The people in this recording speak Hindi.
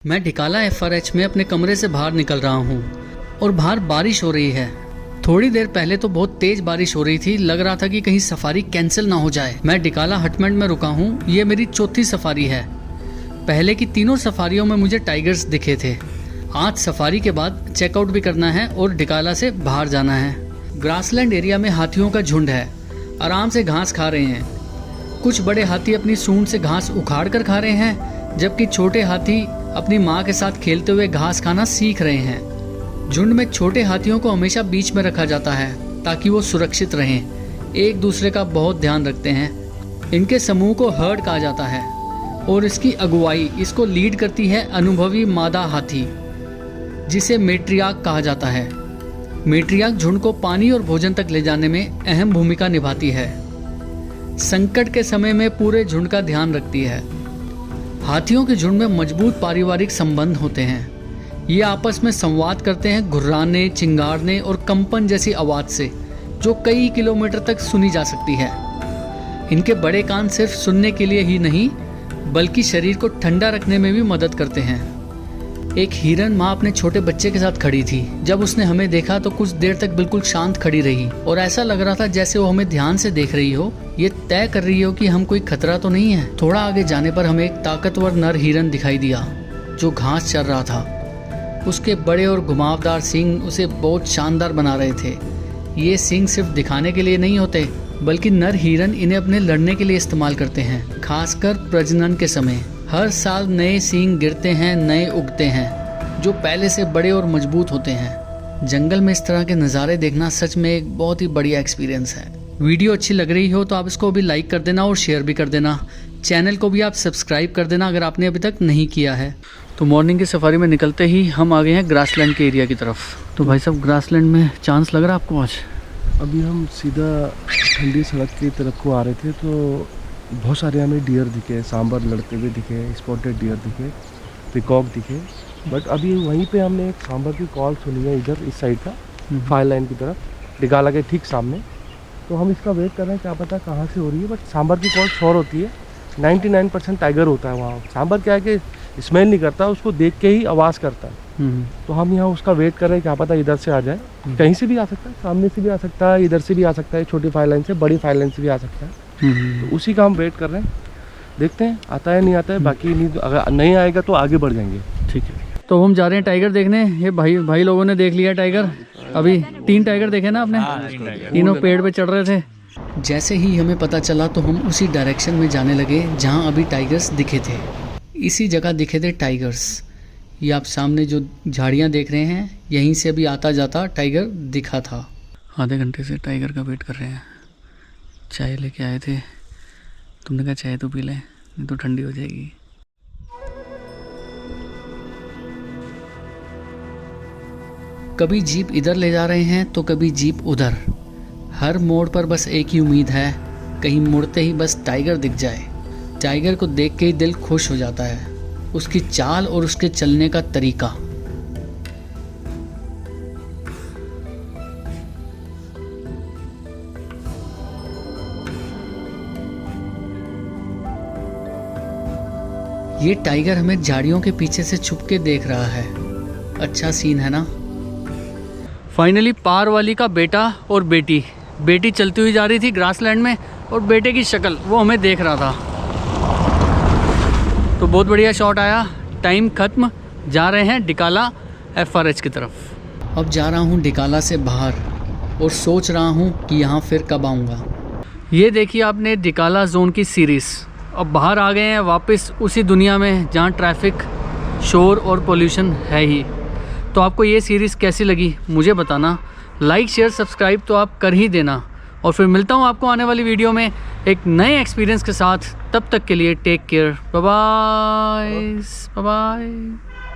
मैं ढिकाला FRH में अपने कमरे से बाहर निकल रहा हूँ और बाहर बारिश हो रही है। थोड़ी देर पहले तो बहुत तेज बारिश हो रही थी, लग रहा था कि कहीं सफारी कैंसिल ना हो जाए। मैं ढिकाला हटमैंड में रुका हूँ, ये मेरी चौथी सफारी है। पहले की तीनों सफारियों में मुझे टाइगर्स दिखे थे। आज सफारी के बाद चेकआउट भी करना है और ढिकाला से बाहर जाना है। ग्रासलैंड एरिया में हाथियों का झुंड है, आराम से घास खा रहे हैं। कुछ बड़े हाथी अपनी सूंड से घास उखाड़ कर खा रहे हैं, जबकि छोटे हाथी अपनी माँ के साथ खेलते हुए घास खाना सीख रहे हैं। झुंड में छोटे हाथियों को हमेशा बीच में रखा जाता है ताकि वो सुरक्षित रहें। एक दूसरे का बहुत ध्यान रखते हैं। इनके समूह को हर्ड कहा जाता है और इसकी अगुवाई, इसको लीड करती है अनुभवी मादा हाथी, जिसे मेट्रियार्क कहा जाता है। मेट्रियार्क झुंड को पानी और भोजन तक ले जाने में अहम भूमिका निभाती है। संकट के समय में पूरे झुंड का ध्यान रखती है। हाथियों के झुंड में मजबूत पारिवारिक संबंध होते हैं। ये आपस में संवाद करते हैं घुर्राने, चिंगारने और कंपन जैसी आवाज़ से, जो कई किलोमीटर तक सुनी जा सकती है। इनके बड़े कान सिर्फ सुनने के लिए ही नहीं, बल्कि शरीर को ठंडा रखने में भी मदद करते हैं। एक हिरन माँ अपने छोटे बच्चे के साथ खड़ी थी। जब उसने हमें देखा तो कुछ देर तक बिल्कुल शांत खड़ी रही और ऐसा लग रहा था जैसे वो हमें ध्यान से देख रही हो, ये तय कर रही हो कि हम कोई खतरा तो नहीं है। थोड़ा आगे जाने पर हमें एक ताकतवर नर हिरन दिखाई दिया जो घास चर रहा था। उसके बड़े और घुमावदार सींग उसे बहुत शानदार बना रहे थे। ये सींग सिर्फ दिखाने के लिए नहीं होते, बल्कि नर हिरन इन्हें अपने लड़ने के लिए इस्तेमाल करते हैं, खासकर प्रजनन के समय। हर साल नए सींग गिरते हैं, नए उगते हैं, जो पहले से बड़े और मजबूत होते हैं। जंगल में इस तरह के नज़ारे देखना सच में एक बहुत ही बढ़िया एक्सपीरियंस है। वीडियो अच्छी लग रही हो तो आप इसको भी लाइक कर देना और शेयर भी कर देना। चैनल को भी आप सब्सक्राइब कर देना अगर आपने अभी तक नहीं किया है। तो मॉर्निंग की सफारी में निकलते ही हम आ गए हैं ग्रासलैंड के एरिया की तरफ। तो भाई साहब, ग्रासलैंड में चांस लग रहा है आपको आज? अभी हम सीधा ठंडी सड़क की तरफ को आ रहे थे तो बहुत सारे हमें डियर दिखे, सांबर लड़ते हुए दिखे, स्पॉटेड डियर दिखे, पिकॉक दिखे। बट अभी वहीं पे हमने एक सांबर की कॉल सुनी है, इधर इस साइड का फायर लाइन की तरफ, ढिकाला के ठीक सामने। तो हम इसका वेट कर रहे हैं, क्या पता कहाँ से हो रही है। बट सांबर की कॉल श्योर होती है, 99% टाइगर होता है वहाँ। सांबर क्या है कि स्मेल नहीं करता, उसको देख के ही आवाज़ करता है। तो हम यहाँ उसका वेट कर रहे हैं, क्या पता इधर से आ जाए। कहीं से भी आ सकता है, सामने से भी आ सकता है, इधर से भी आ सकता है, छोटी फायर लाइन से, बड़ी फायर लाइन से भी आ सकता है। तो उसी का हम वेट कर रहे हैं, देखते हैं आता है नहीं आता है। बाकी नहीं, अगर नहीं आएगा तो आगे बढ़ जाएंगे। ठीक है, तो हम जा रहे हैं टाइगर देखने। ये भाई लोगों ने देख लिया टाइगर। अभी 3 टाइगर देखे ना आपने? तीनों पेड़ पे चढ़ रहे थे। जैसे ही हमें पता चला तो हम उसी डायरेक्शन में जाने लगे जहाँ अभी टाइगर्स दिखे थे। इसी जगह दिखे थे टाइगर्स। ये आप सामने जो झाड़ियाँ देख रहे हैं, यहीं से अभी आता जाता टाइगर दिखा था। आधे घंटे से टाइगर का वेट कर रहे हैं। चाय लेके आए थे, तुमने कहा चाय तो पी लें, नहीं तो ठंडी हो जाएगी। कभी जीप इधर ले जा रहे हैं तो कभी जीप उधर। हर मोड़ पर बस एक ही उम्मीद है, कहीं मुड़ते ही बस टाइगर दिख जाए। टाइगर को देख के ही दिल खुश हो जाता है, उसकी चाल और उसके चलने का तरीका। ये टाइगर हमें झाड़ियों के पीछे से छुप के देख रहा है। अच्छा सीन है ना। फाइनली पार वाली का बेटा और बेटी चलती हुई जा रही थी ग्रासलैंड में, और बेटे की शक्ल वो हमें देख रहा था। तो बहुत बढ़िया शॉट आया। टाइम खत्म, जा रहे हैं ढिकाला FRH की तरफ। अब जा रहा हूँ ढिकाला से बाहर और सोच रहा हूँ कि यहाँ फिर कब आऊँगा। ये देखिए आपने ढिकाला जोन की सीरीज़। अब बाहर आ गए हैं वापस उसी दुनिया में जहाँ ट्रैफिक, शोर और पोल्यूशन है ही। तो आपको ये सीरीज़ कैसी लगी मुझे बताना। लाइक, शेयर, सब्सक्राइब तो आप कर ही देना। और फिर मिलता हूँ आपको आने वाली वीडियो में एक नए एक्सपीरियंस के साथ। तब तक के लिए टेक केयर, बाय बाय।